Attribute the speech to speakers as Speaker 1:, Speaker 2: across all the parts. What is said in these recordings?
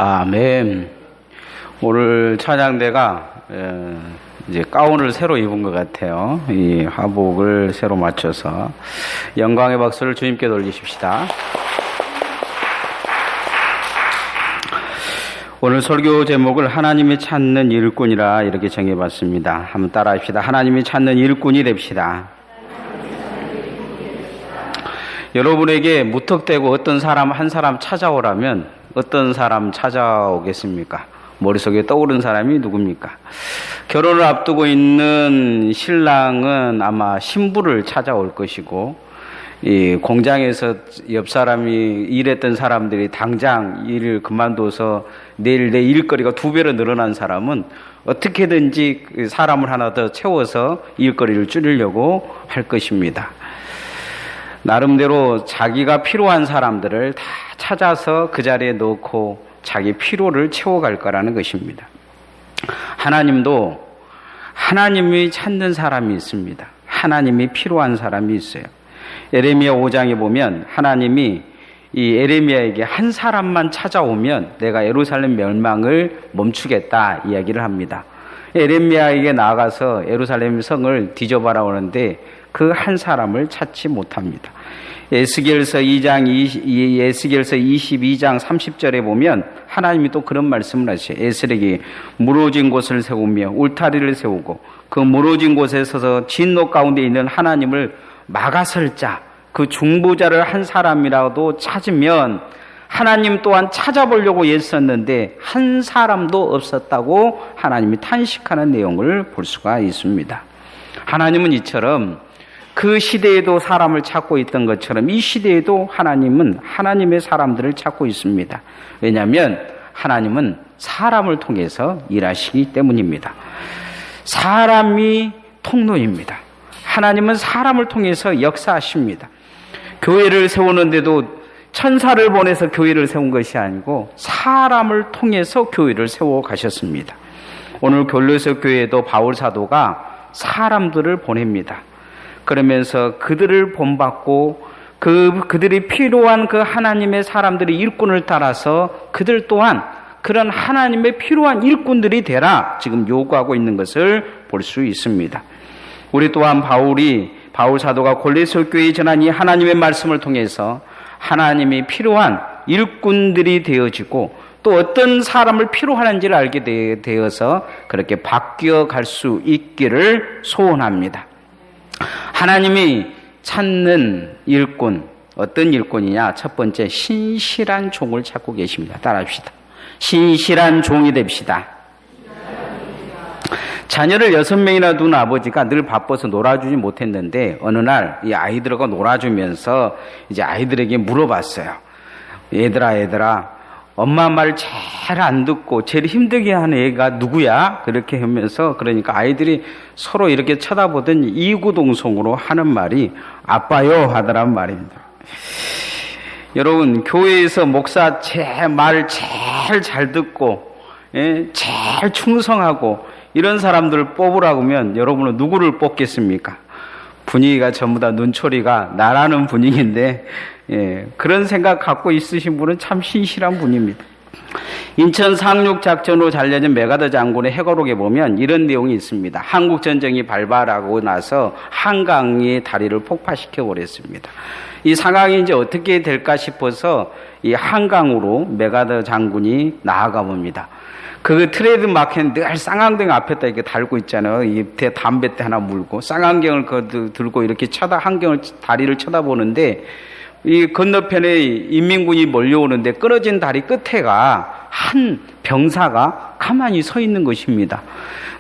Speaker 1: 아멘. 오늘 찬양대가 이제 가운을 새로 입은 것 같아요. 이 화복을 새로 맞춰서 영광의 박수를 주님께 돌리십시다. 오늘 설교 제목을 하나님이 찾는 일꾼이라 이렇게 정해봤습니다. 한번 따라합시다. 하나님이 찾는 일꾼이 됩시다. 여러분에게 무턱대고 어떤 사람 한 사람 찾아오라면 어떤 사람 찾아오겠습니까? 머릿속에 떠오른 사람이 누굽니까? 결혼을 앞두고 있는 신랑은 아마 신부를 찾아올 것이고, 이 공장에서 옆 사람이 일했던 사람들이 당장 일을 그만둬서 내일 내 일거리가 2배로 늘어난 사람은 어떻게든지 사람을 하나 더 채워서 일거리를 줄이려고 할 것입니다. 나름대로 자기가 필요한 사람들을 다 찾아서 그 자리에 넣고 자기 필요를 채워갈 거라는 것입니다. 하나님도 하나님이 찾는 사람이 있습니다. 하나님이 필요한 사람이 있어요. 에레미야 5장에 보면 하나님이 이 에레미야에게 한 사람만 찾아오면 내가 예루살렘 멸망을 멈추겠다 이야기를 합니다. 에레미야에게 나아가서 예루살렘 성을 뒤져봐라 오는데 그 한 사람을 찾지 못합니다. 에스겔서 22장 30절에 보면 하나님이 또 그런 말씀을 하셔요. 에스겔에게 무너진 곳을 세우며 울타리를 세우고 그 무너진 곳에 서서 진노 가운데 있는 하나님을 막아설 자, 그 중보자를 한 사람이라도 찾으면 하나님 또한 찾아보려고 애썼는데 한 사람도 없었다고 하나님이 탄식하는 내용을 볼 수가 있습니다. 하나님은 이처럼 그 시대에도 사람을 찾고 있던 것처럼 이 시대에도 하나님은 하나님의 사람들을 찾고 있습니다. 왜냐하면 하나님은 사람을 통해서 일하시기 때문입니다. 사람이 통로입니다. 하나님은 사람을 통해서 역사하십니다. 교회를 세우는데도 천사를 보내서 교회를 세운 것이 아니고 사람을 통해서 교회를 세워 가셨습니다. 오늘 골로새 교회에도 바울 사도가 사람들을 보냅니다. 그러면서 그들을 본받고 그들이 필요한 그 하나님의 사람들의 일꾼을 따라서 그들 또한 그런 하나님의 필요한 일꾼들이 되라 지금 요구하고 있는 것을 볼 수 있습니다. 우리 또한 바울 사도가 골로새 교회에 전한 이 하나님의 말씀을 통해서 하나님이 필요한 일꾼들이 되어지고 또 어떤 사람을 필요하는지를 알게 되어서 그렇게 바뀌어 갈 수 있기를 소원합니다. 하나님이 찾는 일꾼, 어떤 일꾼이냐? 첫 번째, 신실한 종을 찾고 계십니다. 따라합시다. 신실한 종이 됩시다. 자녀를 6명이나 둔 아버지가 늘 바빠서 놀아주지 못했는데 어느 날 이 아이들과 놀아주면서 이제 아이들에게 물어봤어요. 얘들아 엄마 말 잘 안 듣고 제일 힘들게 하는 애가 누구야? 그렇게 하면서 그러니까 아이들이 서로 이렇게 쳐다보더니 이구동성으로 하는 말이 아빠요 하더란 말입니다. 여러분 교회에서 목사 제 말 제일 잘 듣고 제일 충성하고 이런 사람들을 뽑으라고 하면 여러분은 누구를 뽑겠습니까? 분위기가 전부 다 눈초리가 나라는 분위기인데 그런 생각 갖고 있으신 분은 참 신실한 분입니다. 인천 상륙작전으로 잘려진 메가더 장군의 회고록에 보면 이런 내용이 있습니다. 한국전쟁이 발발하고 나서 한강의 다리를 폭파시켜 버렸습니다. 이 상황이 이제 어떻게 될까 싶어서 이 한강으로 메가더 장군이 나아가 봅니다. 그 트레이드 마켓은 늘 쌍안경 앞에다 이렇게 달고 있잖아요. 이 담뱃대 하나 물고 쌍안경을 들고 이렇게 다리를 쳐다보는데 이 건너편에 인민군이 몰려오는데 끊어진 다리 끝에가 한 병사가 가만히 서 있는 것입니다.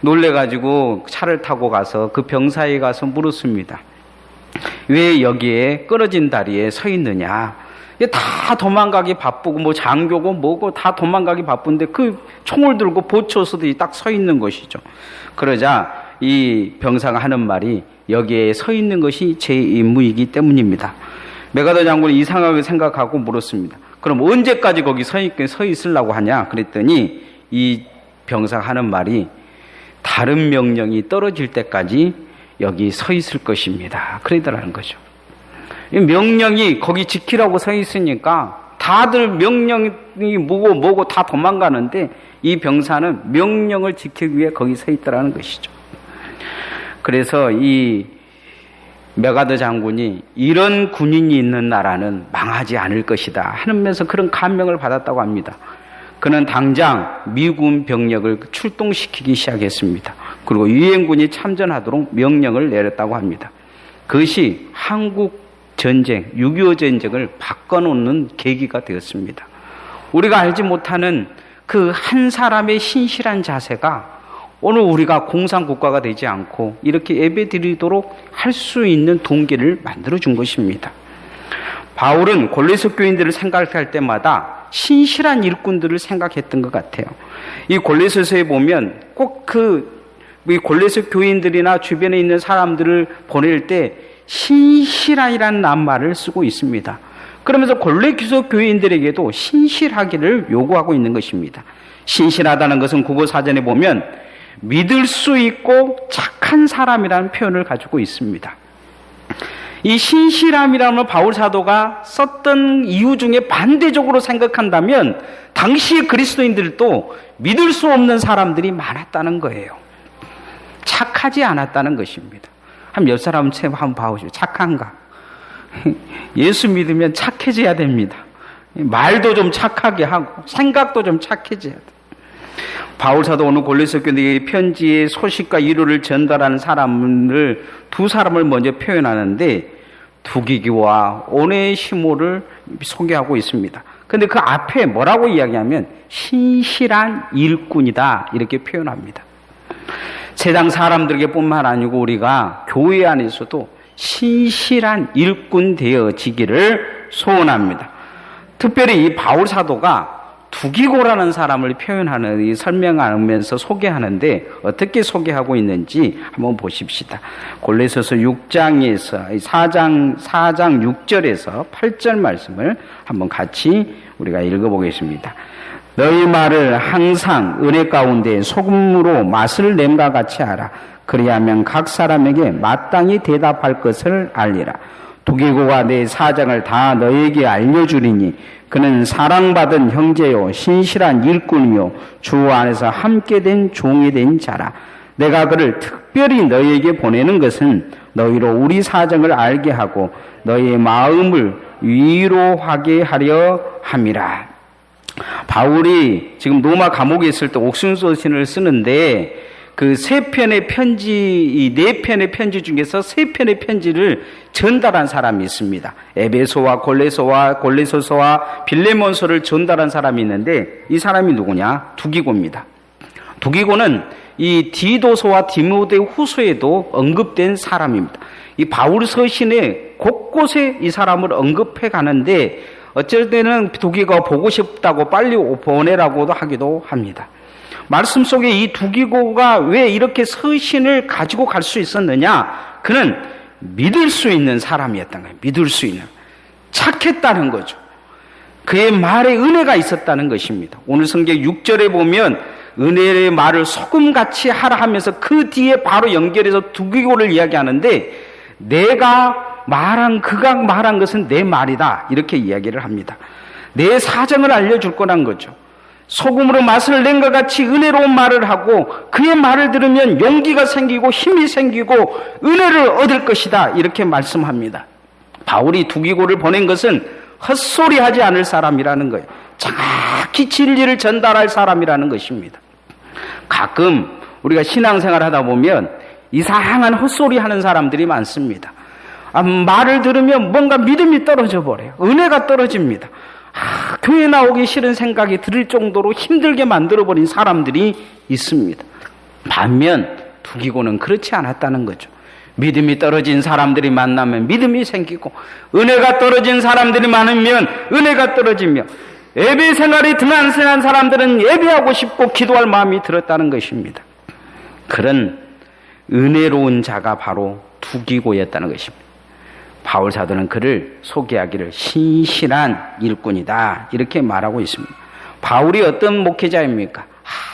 Speaker 1: 놀래가지고 차를 타고 가서 그 병사에 가서 물었습니다. 왜 여기에 끊어진 다리에 서 있느냐? 다 도망가기 바쁘고 뭐 장교고 뭐고 다 도망가기 바쁜데 그 총을 들고 보초서도 딱 서 있는 것이죠. 그러자 이 병사가 하는 말이 여기에 서 있는 것이 제 임무이기 때문입니다. 메가더 장군이 이상하게 생각하고 물었습니다. 그럼 언제까지 거기 서 있으려고 하냐? 그랬더니 이 병사가 하는 말이 다른 명령이 떨어질 때까지 여기 서 있을 것입니다. 그러더라는 거죠. 이 명령이 거기 지키라고 서 있으니까 다들 명령이 뭐고 다 도망가는데 이 병사는 명령을 지키기 위해 거기 서 있더라는 것이죠. 그래서 이 메가더 장군이 이런 군인이 있는 나라는 망하지 않을 것이다 하면서 그런 감명을 받았다고 합니다. 그는 당장 미군 병력을 출동시키기 시작했습니다. 그리고 유엔군이 참전하도록 명령을 내렸다고 합니다. 그것이 한국 전쟁, 6.25 전쟁을 바꿔놓는 계기가 되었습니다. 우리가 알지 못하는 그 한 사람의 신실한 자세가 오늘 우리가 공산국가가 되지 않고 이렇게 예배드리도록 할 수 있는 동기를 만들어준 것입니다. 바울은 골로새 교인들을 생각할 때마다 신실한 일꾼들을 생각했던 것 같아요. 이 골로새서에 보면 꼭 이 골로새 교인들이나 주변에 있는 사람들을 보낼 때 신실한이라는 낱말을 쓰고 있습니다. 그러면서 골로새 교인들에게도 신실하기를 요구하고 있는 것입니다. 신실하다는 것은 국어사전에 보면 믿을 수 있고 착한 사람이라는 표현을 가지고 있습니다. 이 신실함이라는 바울 사도가 썼던 이유 중에 반대적으로 생각한다면 당시 그리스도인들도 믿을 수 없는 사람들이 많았다는 거예요. 착하지 않았다는 것입니다. 한 옆 사람 한번 봐보시죠. 착한가? 예수 믿으면 착해져야 됩니다. 말도 좀 착하게 하고 생각도 좀 착해져야 돼요. 바울 사도 오늘 골로새 교인들에게 편지의 소식과 위로를 전달하는 사람을 두 사람을 먼저 표현하는데 두기기와 오네시모를 소개하고 있습니다. 그런데 그 앞에 뭐라고 이야기하면 신실한 일꾼이다 이렇게 표현합니다. 세상 사람들에게 뿐만 아니고 우리가 교회 안에서도 신실한 일꾼 되어지기를 소원합니다. 특별히 이 바울 사도가 두기고라는 사람을 표현하는, 설명하면서 소개하는데 어떻게 소개하고 있는지 한번 보십시다. 골로새서 6장에서 4장 6절에서 8절 말씀을 한번 같이 우리가 읽어보겠습니다. 너희 말을 항상 은혜 가운데 소금으로 맛을 냄과 같이 하라. 그리하면 각 사람에게 마땅히 대답할 것을 알리라. 두기고가 내 사정을 다 너에게 알려주리니 그는 사랑받은 형제요 신실한 일꾼이요 주 안에서 함께 된 종이 된 자라. 내가 그를 특별히 너희에게 보내는 것은 너희로 우리 사정을 알게 하고 너희의 마음을 위로하게 하려 함이라. 바울이 지금 로마 감옥에 있을 때 옥순서신을 쓰는데 그 세 편의 편지, 이 네 편의 편지 중에서 세 편의 편지를 전달한 사람이 있습니다. 에베소와 골로새서와 빌레몬서를 전달한 사람이 있는데 이 사람이 누구냐? 두기고입니다. 두기고는 이 디도서와 디모데 후서에도 언급된 사람입니다. 이 바울 서신에 곳곳에 이 사람을 언급해 가는데 어쩔 때는 두기고가 보고 싶다고 빨리 보내라고도 하기도 합니다. 말씀 속에 이 두기고가 왜 이렇게 서신을 가지고 갈 수 있었느냐? 그는 믿을 수 있는 사람이었던 거예요. 믿을 수 있는. 착했다는 거죠. 그의 말에 은혜가 있었다는 것입니다. 오늘 성경 6절에 보면 은혜의 말을 소금같이 하라 하면서 그 뒤에 바로 연결해서 두기고를 이야기하는데 그가 말한 것은 내 말이다. 이렇게 이야기를 합니다. 내 사정을 알려줄 거란 거죠. 소금으로 맛을 낸 것 같이 은혜로운 말을 하고 그의 말을 들으면 용기가 생기고 힘이 생기고 은혜를 얻을 것이다. 이렇게 말씀합니다. 바울이 두기고를 보낸 것은 헛소리하지 않을 사람이라는 거예요. 정확히 진리를 전달할 사람이라는 것입니다. 가끔 우리가 신앙생활 하다 보면 이상한 헛소리 하는 사람들이 많습니다. 말을 들으면 뭔가 믿음이 떨어져 버려요. 은혜가 떨어집니다. 교회 나오기 싫은 생각이 들 정도로 힘들게 만들어버린 사람들이 있습니다. 반면 두기고는 그렇지 않았다는 거죠. 믿음이 떨어진 사람들이 만나면 믿음이 생기고 은혜가 떨어진 사람들이 많으면 은혜가 떨어지며 예배 생활이 등한시한 사람들은 예배하고 싶고 기도할 마음이 들었다는 것입니다. 그런 은혜로운 자가 바로 두기고였다는 것입니다. 바울 사도는 그를 소개하기를 신실한 일꾼이다 이렇게 말하고 있습니다. 바울이 어떤 목회자입니까?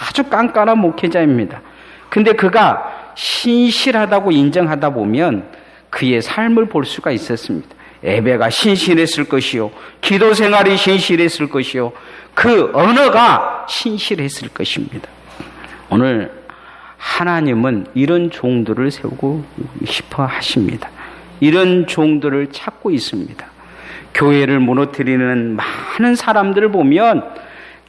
Speaker 1: 아주 깐깐한 목회자입니다. 근데 그가 신실하다고 인정하다 보면 그의 삶을 볼 수가 있었습니다. 예배가 신실했을 것이요, 기도 생활이 신실했을 것이요, 그 언어가 신실했을 것입니다. 오늘 하나님은 이런 종들을 세우고 싶어 하십니다. 이런 종들을 찾고 있습니다. 교회를 무너뜨리는 많은 사람들을 보면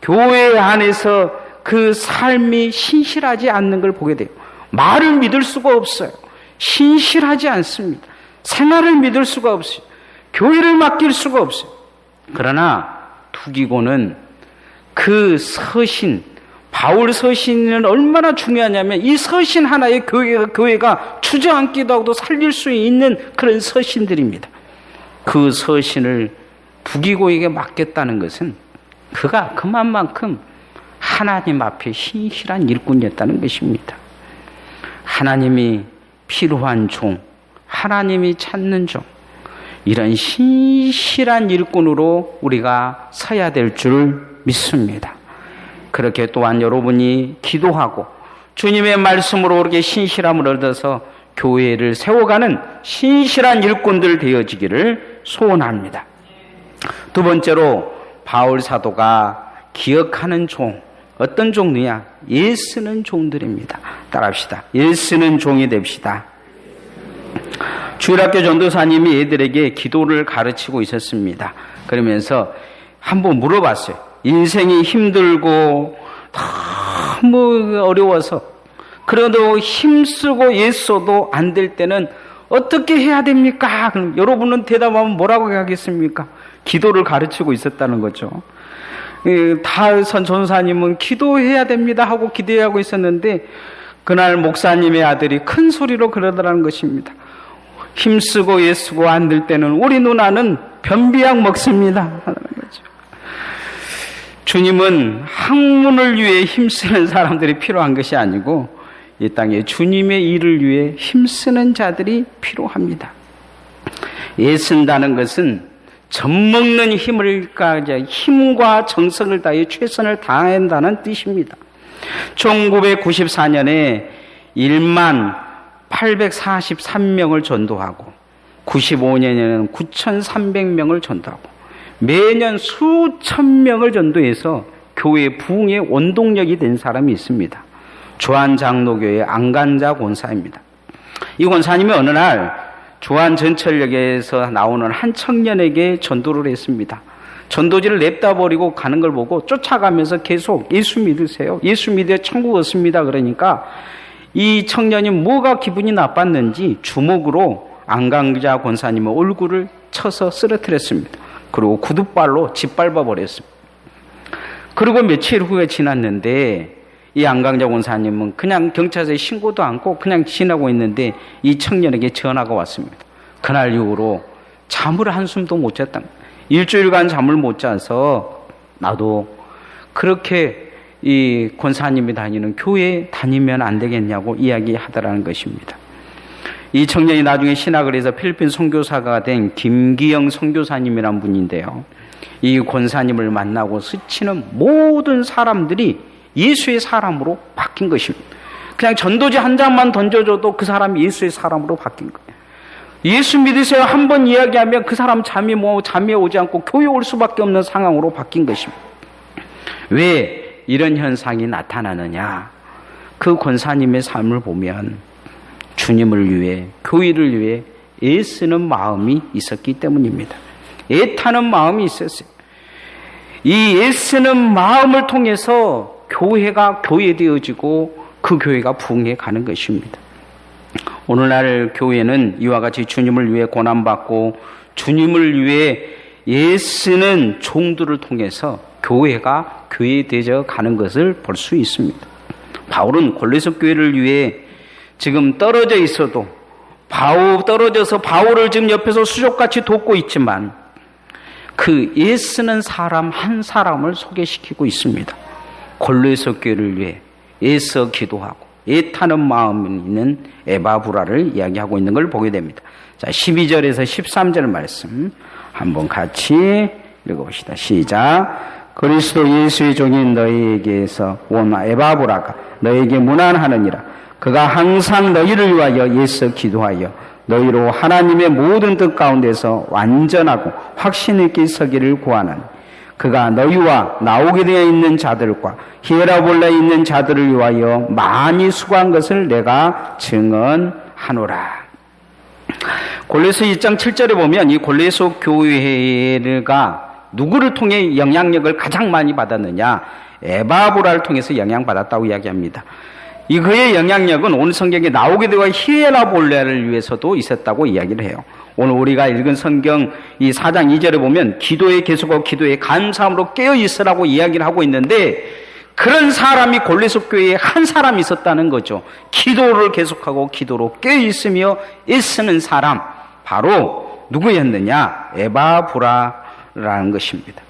Speaker 1: 교회 안에서 그 삶이 신실하지 않는 걸 보게 돼요. 말을 믿을 수가 없어요. 신실하지 않습니다. 생활을 믿을 수가 없어요. 교회를 맡길 수가 없어요. 그러나 투기고는 그 서신, 바울 서신은 얼마나 중요하냐면 이 서신 하나의 교회가 주저앉기도 하고 살릴 수 있는 그런 서신들입니다. 그 서신을 투기고에게 맡겼다는 것은 그가 그만큼 하나님 앞에 신실한 일꾼이었다는 것입니다. 하나님이 필요한 종, 하나님이 찾는 종, 이런 신실한 일꾼으로 우리가 서야 될 줄 믿습니다. 그렇게 또한 여러분이 기도하고 주님의 말씀으로 그렇게 신실함을 얻어서 교회를 세워가는 신실한 일꾼들 되어지기를 소원합니다. 두 번째로 바울 사도가 기억하는 종, 어떤 종이냐? 예쓰는 종들입니다. 따라합시다. 예쓰는 종이 됩시다. 주일학교 전도사님이 애들에게 기도를 가르치고 있었습니다. 그러면서 한번 물어봤어요. 인생이 힘들고 너무 어려워서 그래도 힘쓰고 애써도 안 될 때는 어떻게 해야 됩니까? 그럼 여러분은 대답하면 뭐라고 하겠습니까? 기도를 가르치고 있었다는 거죠. 다선 전사님은 기도해야 됩니다 하고 기도하고 있었는데 그날 목사님의 아들이 큰 소리로 그러더라는 것입니다. 힘쓰고 애쓰고 안 될 때는 우리 누나는 변비약 먹습니다 하는 거죠. 주님은 학문을 위해 힘쓰는 사람들이 필요한 것이 아니고 이 땅에 주님의 일을 위해 힘쓰는 자들이 필요합니다. 애쓴다는 것은 젖먹는 힘과 정성을 다해 최선을 다한다는 뜻입니다. 1994년에 1만 843명을 전도하고 95년에는 9,300명을 전도하고 매년 수천 명을 전도해서 교회 부흥의 원동력이 된 사람이 있습니다. 주안장로교회 안간자 권사입니다. 이 권사님이 어느 날 주안 전철역에서 나오는 한 청년에게 전도를 했습니다. 전도지를 냅다 버리고 가는 걸 보고 쫓아가면서 계속 예수 믿으세요. 예수 믿어 천국 얻습니다. 그러니까 이 청년이 뭐가 기분이 나빴는지 주먹으로 안간자 권사님의 얼굴을 쳐서 쓰러뜨렸습니다. 그리고 구두발로 짓밟아 버렸습니다. 그리고 며칠 후에 지났는데 이 안강자 권사님은 그냥 경찰서에 신고도 않고 그냥 지나고 있는데 이 청년에게 전화가 왔습니다. 그날 이후로 잠을 한숨도 못 잤다. 일주일간 잠을 못 자서 나도 그렇게 이 권사님이 다니는 교회에 다니면 안 되겠냐고 이야기하더라는 것입니다. 이 청년이 나중에 신학을 해서 필리핀 선교사가 된 김기영 선교사님이란 분인데요. 이 권사님을 만나고 스치는 모든 사람들이 예수의 사람으로 바뀐 것입니다. 그냥 전도지 한 장만 던져줘도 그 사람이 예수의 사람으로 바뀐 거예요. 예수 믿으세요 한 번 이야기하면 그 사람 잠이 오지 않고 교회 올 수밖에 없는 상황으로 바뀐 것입니다. 왜 이런 현상이 나타나느냐? 그 권사님의 삶을 보면 주님을 위해, 교회를 위해 애쓰는 마음이 있었기 때문입니다. 애타는 마음이 있었어요. 이 애쓰는 마음을 통해서 교회가 교회되어지고 그 교회가 부흥해 가는 것입니다. 오늘날 교회는 이와 같이 주님을 위해 고난받고 주님을 위해 애쓰는 종들을 통해서 교회가 교회되어 가는 것을 볼 수 있습니다. 바울은 골로새 교회를 위해 지금 떨어져 있어도 떨어져서 바울을 지금 옆에서 수족같이 돕고 있지만 그 애쓰는 사람 한 사람을 소개시키고 있습니다. 골로새 교회를 위해 애써 기도하고 애타는 마음이 있는 에바브라를 이야기하고 있는 걸 보게 됩니다. 자, 12절에서 13절 말씀 한번 같이 읽어봅시다. 시작. 그리스도 예수의 종인 너희에게서 온 에바브라가 너희에게 문안하느니라. 그가 항상 너희를 위하여 애써 기도하여 너희로 하나님의 모든 뜻 가운데서 완전하고 확신 있게 서기를 구하나니 그가 너희와 나오게 되어 있는 자들과 히에라볼라에 있는 자들을 위하여 많이 수고한 것을 내가 증언하노라. 골로새 2장 7절에 보면 이 골로새 교회가 누구를 통해 영향력을 가장 많이 받았느냐? 에바브라를 통해서 영향받았다고 이야기합니다. 이 그의 영향력은 오늘 성경에 나오게 되어 히에라볼라를 위해서도 있었다고 이야기를 해요. 오늘 우리가 읽은 성경 이 4장 2절에 보면 기도에 계속하고 기도에 감사함으로 깨어 있으라고 이야기를 하고 있는데 그런 사람이 골로새 교회에 한 사람이 있었다는 거죠. 기도를 계속하고 기도로 깨어 있으며 애쓰는 사람 바로 누구였느냐? 에바브라라는 것입니다.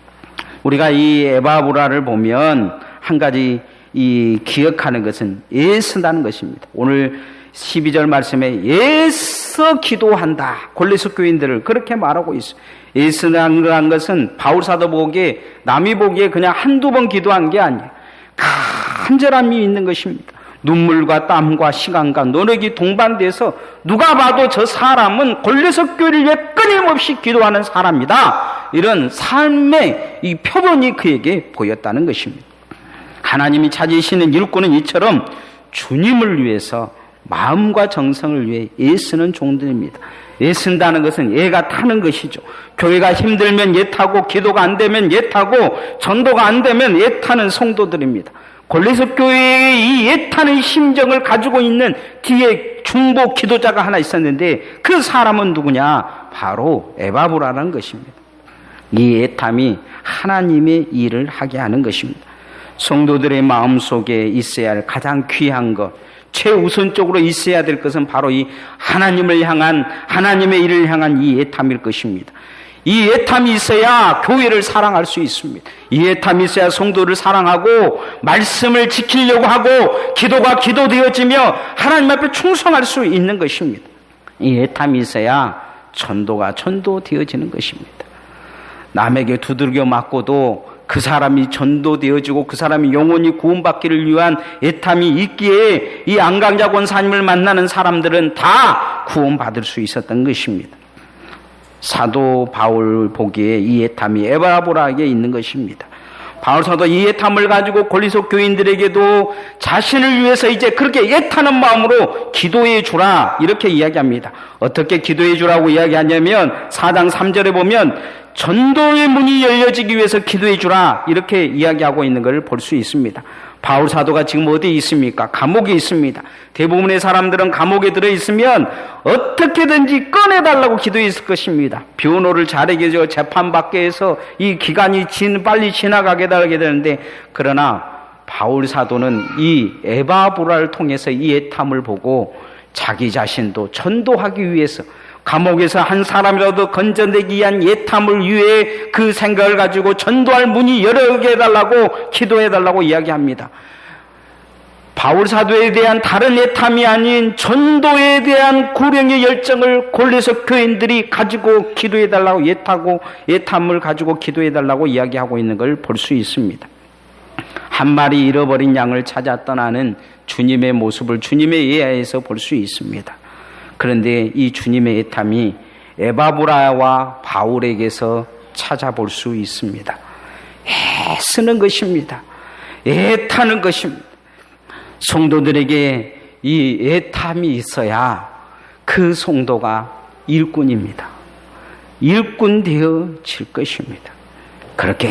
Speaker 1: 우리가 이 에바브라를 보면 한 가지 이 기억하는 것은 애쓴다는 것입니다. 오늘 12절 말씀에 애써 기도한다. 골로새 교인들을 그렇게 말하고 있어요. 애쓰는 것은 바울 사도 보기에 남이 보기에 그냥 한두 번 기도한 게 아니에요. 간절함이 있는 것입니다. 눈물과 땀과 시간과 노력이 동반돼서 누가 봐도 저 사람은 골로새 교회를 위해 끊임없이 기도하는 사람이다. 이런 삶의 이 표본이 그에게 보였다는 것입니다. 하나님이 찾으시는 일꾼은 이처럼 주님을 위해서 마음과 정성을 위해 애쓰는 종들입니다. 애쓴다는 것은 애가 타는 것이죠. 교회가 힘들면 애타고 기도가 안 되면 애타고 전도가 안 되면 애타는 성도들입니다. 골로새 교회의 이 애타는 심정을 가지고 있는 뒤에 중보 기도자가 하나 있었는데 그 사람은 누구냐? 바로 에바브라라는 것입니다. 이 애탐이 하나님의 일을 하게 하는 것입니다. 성도들의 마음속에 있어야 할 가장 귀한 것, 최우선적으로 있어야 될 것은 바로 이 하나님을 향한, 하나님의 일을 향한 이 애탐일 것입니다. 이 애탐이 있어야 교회를 사랑할 수 있습니다. 이 애탐이 있어야 성도를 사랑하고 말씀을 지키려고 하고 기도가 기도되어지며 하나님 앞에 충성할 수 있는 것입니다. 이 애탐이 있어야 전도가 전도되어지는 것입니다. 남에게 두들겨 맞고도 그 사람이 전도되어지고 그 사람이 영원히 구원받기를 위한 애탐이 있기에 이 안강자 권사님을 만나는 사람들은 다 구원받을 수 있었던 것입니다. 사도 바울 보기에 이 애탐이 에바브라에게 있는 것입니다. 바울 사도 이 애탐을 가지고 골로새 교인들에게도 자신을 위해서 이제 그렇게 애타는 마음으로 기도해 주라 이렇게 이야기합니다. 어떻게 기도해 주라고 이야기하냐면 4장 3절에 보면 전도의 문이 열려지기 위해서 기도해 주라 이렇게 이야기하고 있는 걸 볼 수 있습니다. 바울 사도가 지금 어디에 있습니까? 감옥에 있습니다. 대부분의 사람들은 감옥에 들어있으면 어떻게든지 꺼내달라고 기도했을 것입니다. 변호를 잘하게 해서 재판받게 해서 이 기간이 빨리 지나가게 하게 되는데 그러나 바울 사도는 이 에바브라를 통해서 이 애탐을 보고 자기 자신도 전도하기 위해서 감옥에서 한 사람이라도 건져내기 위한 애탐을 위해 그 생각을 가지고 전도할 문이 열어게 해달라고 기도해달라고 이야기합니다. 바울 사도에 대한 다른 애탐이 아닌 전도에 대한 구령의 열정을 골로새 교인들이 가지고 기도해달라고 애탐을 가지고 기도해달라고 이야기하고 있는 걸 볼 수 있습니다. 한 마리 잃어버린 양을 찾아 떠나는 주님의 모습을 주님의 예하에서 볼 수 있습니다. 그런데 이 주님의 애탐이 에바브라와 바울에게서 찾아볼 수 있습니다. 애쓰는 것입니다. 애타는 것입니다. 성도들에게 이 애탐이 있어야 그 성도가 일꾼입니다. 일꾼 되어질 것입니다. 그렇게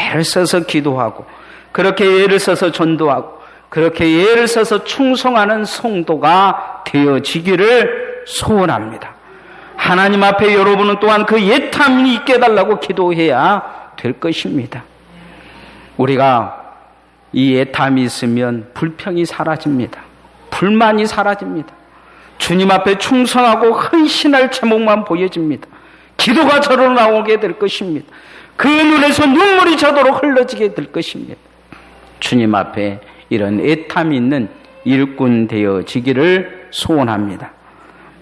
Speaker 1: 애를 써서 기도하고 그렇게 애를 써서 전도하고 그렇게 애를 써서 충성하는 성도가 되어지기를 소원합니다. 하나님 앞에 여러분은 또한 그 애탐이 있게 해달라고 기도해야 될 것입니다. 우리가 이 애탐이 있으면 불평이 사라집니다. 불만이 사라집니다. 주님 앞에 충성하고 헌신할 제목만 보여집니다. 기도가 저로 나오게 될 것입니다. 그 눈에서 눈물이 저도로 흘러지게 될 것입니다. 주님 앞에 이런 애탐이 있는 일꾼 되어지기를 소원합니다.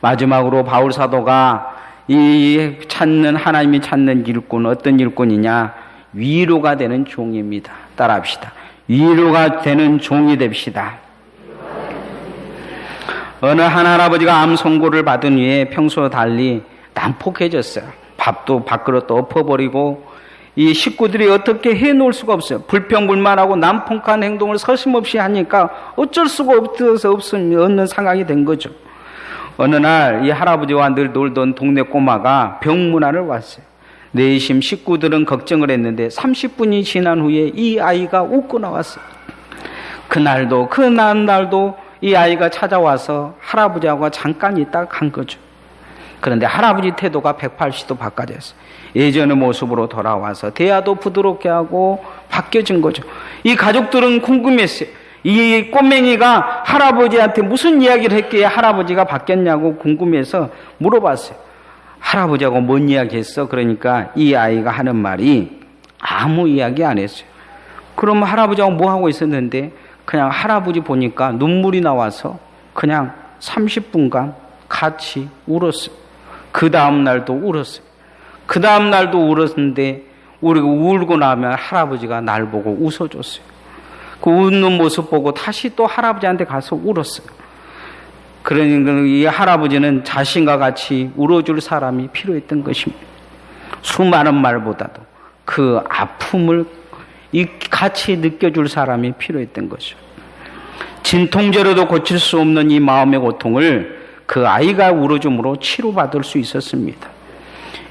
Speaker 1: 마지막으로 바울 사도가 이 하나님이 찾는 일꾼 어떤 일꾼이냐? 위로가 되는 종입니다. 따라합시다. 위로가 되는 종이 됩시다. 어느 한 할아버지가 암 선고를 받은 후에 평소와 달리 난폭해졌어요. 밥도 밥그릇도 엎어버리고 이 식구들이 어떻게 해놓을 수가 없어요. 불평불만하고 난폭한 행동을 서슴없이 하니까 어쩔 수가 없는 상황이 된 거죠. 어느 날 이 할아버지와 늘 놀던 동네 꼬마가 병문안을 왔어요. 내심 식구들은 걱정을 했는데 30분이 지난 후에 이 아이가 웃고 나왔어요. 그날도 이 아이가 찾아와서 할아버지하고 잠깐 있다가 간 거죠. 그런데 할아버지 태도가 180도 바꿔졌어요. 예전의 모습으로 돌아와서 대화도 부드럽게 하고 바뀌어진 거죠. 이 가족들은 궁금했어요. 이 꼬맹이가 할아버지한테 무슨 이야기를 했기에 할아버지가 바뀌었냐고 궁금해서 물어봤어요. 할아버지하고 뭔 이야기 했어? 그러니까 이 아이가 하는 말이 아무 이야기 안 했어요. 그럼 할아버지하고 뭐 하고 있었는데 그냥 할아버지 보니까 눈물이 나와서 그냥 30분간 같이 울었어요. 그 다음 날도 울었어요. 그 다음 날도 울었는데 우리가 울고 나면 할아버지가 날 보고 웃어줬어요. 그 웃는 모습 보고 다시 또 할아버지한테 가서 울었어요. 그러니까 이 할아버지는 자신과 같이 울어줄 사람이 필요했던 것입니다. 수많은 말보다도 그 아픔을 같이 느껴줄 사람이 필요했던 거죠. 진통제로도 고칠 수 없는 이 마음의 고통을 그 아이가 울어줌으로 치료받을 수 있었습니다.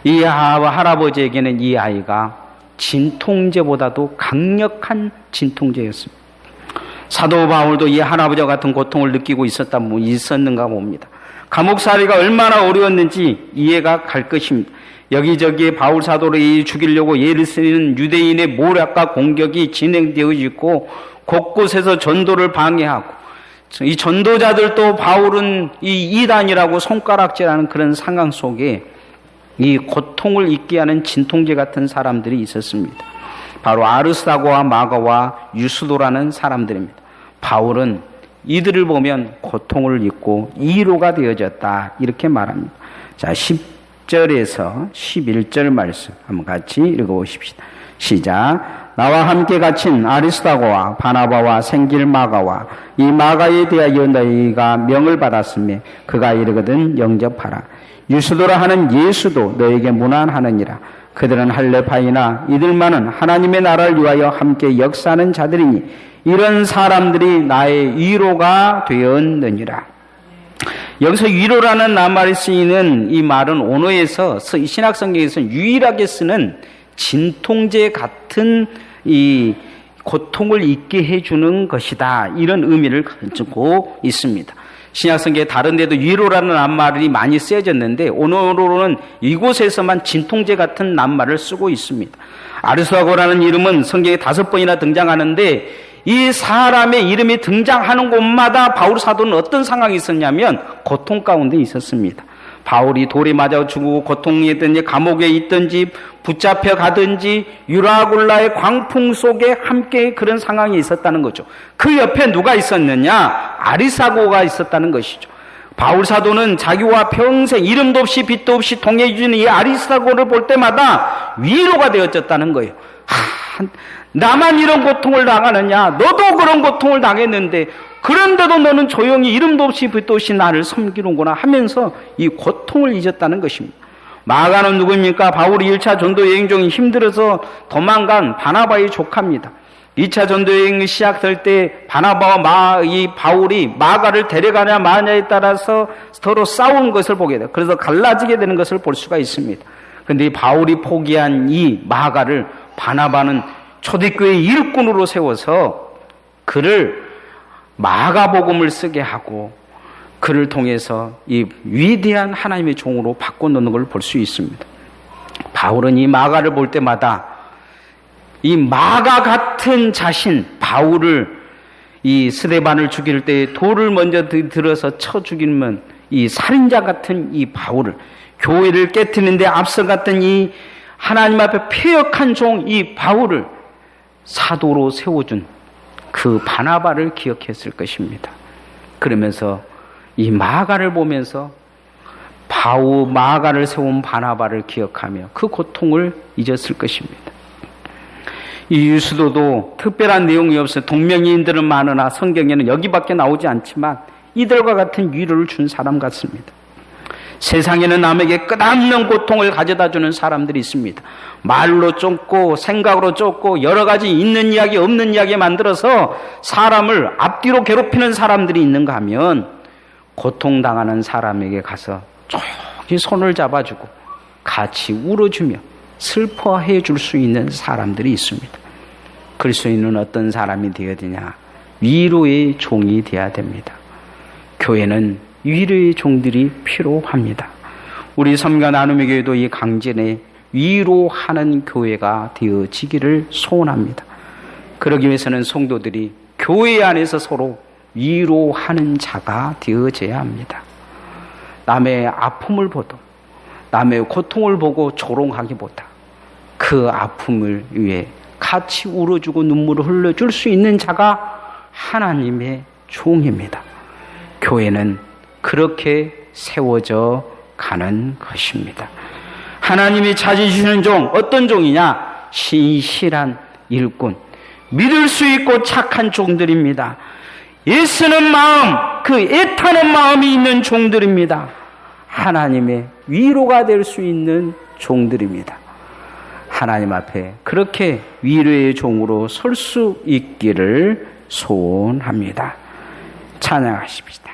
Speaker 1: 이 할아버지에게는 이 아이가 진통제보다도 강력한 진통제였습니다. 사도 바울도 이 할아버지와 같은 고통을 느끼고 있었는가 봅니다. 감옥살이가 얼마나 어려웠는지 이해가 갈 것입니다. 여기저기에 바울 사도를 죽이려고 예를 쓰는 유대인의 모략과 공격이 진행되어 있고 곳곳에서 전도를 방해하고 이 전도자들도 바울은 이 이단이라고 손가락질하는 그런 상황 속에 이 고통을 잊게 하는 진통제 같은 사람들이 있었습니다. 바로 아르스다고와 마가와 유스도라는 사람들입니다. 바울은 이들을 보면 고통을 잊고 위로가 되어졌다 이렇게 말합니다. 자, 10절에서 11절 말씀 한번 같이 읽어보십시다. 시작. 나와 함께 갇힌 아리스다고와 바나바와 생길 마가와 이 마가에 대하여 너희가 명을 받았으며 그가 이르거든 영접하라. 유스도라 하는 예수도 너에게 문안하느니라. 그들은 할레파이나 이들만은 하나님의 나라를 위하여 함께 역사하는 자들이니 이런 사람들이 나의 위로가 되었느니라. 여기서 위로라는 낱말이 쓰이는 이 말은 언어에서 신약성경에서 유일하게 쓰는 진통제 같은 이 고통을 잊게 해주는 것이다. 이런 의미를 가지고 있습니다. 신약성경에 다른 데도 위로라는 낱말이 많이 쓰여졌는데 오늘로는 이곳에서만 진통제 같은 낱말을 쓰고 있습니다. 아르스다고라는 이름은 성경에 5번이나 등장하는데 이 사람의 이름이 등장하는 곳마다 바울 사도는 어떤 상황이 있었냐면 고통 가운데 있었습니다. 바울이 돌에 맞아 죽고 고통에 있든지 감옥에 있든지 붙잡혀 가든지 유라굴라의 광풍 속에 함께 그런 상황이 있었다는 거죠. 그 옆에 누가 있었느냐? 아리스다고가 있었다는 것이죠. 바울 사도는 자기와 평생 이름도 없이 빛도 없이 동행해주는 이 아리스다고를 볼 때마다 위로가 되어졌다는 거예요. 나만 이런 고통을 당하느냐? 너도 그런 고통을 당했는데 그런데도 너는 조용히 이름도 없이 빛도 없이 나를 섬기는구나 하면서 이 고통을 잊었다는 것입니다. 마가는 누구입니까? 바울이 1차 전도 여행 중에 힘들어서 도망간 바나바의 조카입니다. 2차 전도 여행이 시작될 때 바나바와 이 바울이 마가를 데려가냐 마냐에 따라서 서로 싸우는 것을 보게 돼요. 그래서 갈라지게 되는 것을 볼 수가 있습니다. 그런데 이 바울이 포기한 이 마가를 바나바는 초대교회의 일꾼으로 세워서 그를 마가복음을 쓰게 하고 그를 통해서 이 위대한 하나님의 종으로 바꿔놓는 걸 볼 수 있습니다. 바울은 이 마가를 볼 때마다 이 마가 같은 자신 바울을 이 스데반을 죽일 때 돌을 먼저 들어서 쳐 죽이면 이 살인자 같은 이 바울을 교회를 깨트리는데 앞서갔던 이 하나님 앞에 패역한 종 이 바울을 사도로 세워준 그 바나바를 기억했을 것입니다. 그러면서 이 마가를 보면서 마가를 세운 바나바를 기억하며 그 고통을 잊었을 것입니다. 이 유스도도 특별한 내용이 없어요. 동명이인들은 많으나 성경에는 여기밖에 나오지 않지만 이들과 같은 위로를 준 사람 같습니다. 세상에는 남에게 끝없는 고통을 가져다주는 사람들이 있습니다. 말로 쫓고 생각으로 쫓고 여러 가지 있는 이야기 없는 이야기 만들어서 사람을 앞뒤로 괴롭히는 사람들이 있는가 하면 고통당하는 사람에게 가서 조용히 손을 잡아주고 같이 울어주며 슬퍼해 줄 수 있는 사람들이 있습니다. 그리스도인은 어떤 사람이 되어야 되냐? 위로의 종이 되어야 됩니다. 교회는 위로의 종들이 필요합니다. 우리 섬과 나눔의 교회도 이 강진에 위로하는 교회가 되어지기를 소원합니다. 그러기 위해서는 성도들이 교회 안에서 서로 위로하는 자가 되어져야 합니다. 남의 아픔을 보고 남의 고통을 보고 조롱하기보다 그 아픔을 위해 같이 울어주고 눈물을 흘려줄 수 있는 자가 하나님의 종입니다. 교회는 그렇게 세워져 가는 것입니다. 하나님이 찾으시는 종, 어떤 종이냐? 신실한 일꾼, 믿을 수 있고 착한 종들입니다. 애쓰는 마음, 그 애타는 마음이 있는 종들입니다. 하나님의 위로가 될 수 있는 종들입니다. 하나님 앞에 그렇게 위로의 종으로 설 수 있기를 소원합니다. 찬양하십시다.